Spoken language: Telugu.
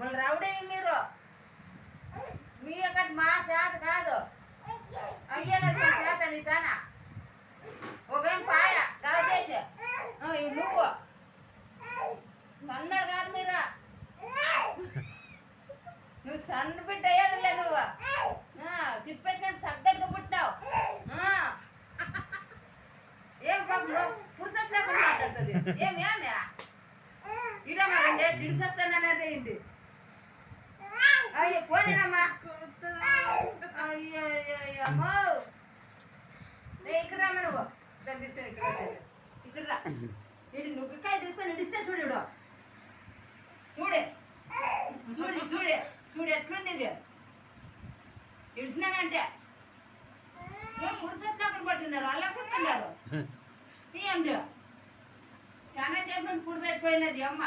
మళ్ళీ రౌడేవి మీరు మీ అక్కడ మా చేత కాదు అయ్యలేదు మా చేత నీ తాన ఒకేం పాయ కాదేశ నువ్వు సన్నడు కాదు మీరు నువ్వు సన్న బిడ్డ అయ్యేదిలే నువ్వు తిప్పేసుకొని తగ్గట్టుగా పుట్టినావు ఏం పాపం పురుష మాట్లాడుతుంది ఏమి ఇడమ్మా రెండే ఇడిసొస్తాననేది అయింది అయ్యో పోయినమ్మా అయ్యో అమ్మో ఇక్కడ రామ్మ నువ్వు దాన్ని తీసుకొని ఇక్కడ రా ఇటు నుగ్గుకాయ తీసుకొని ఇడిస్తే చూడు చూడే చూడు చూడే చూడు ఎట్లుంది ఇది ఇడిచినానంటే పురుషులు పట్టున్నారు అలా కూర్చున్నారు ఏం చాలా సేపు నుండి పుడి పెట్టుకోయినది అమ్మ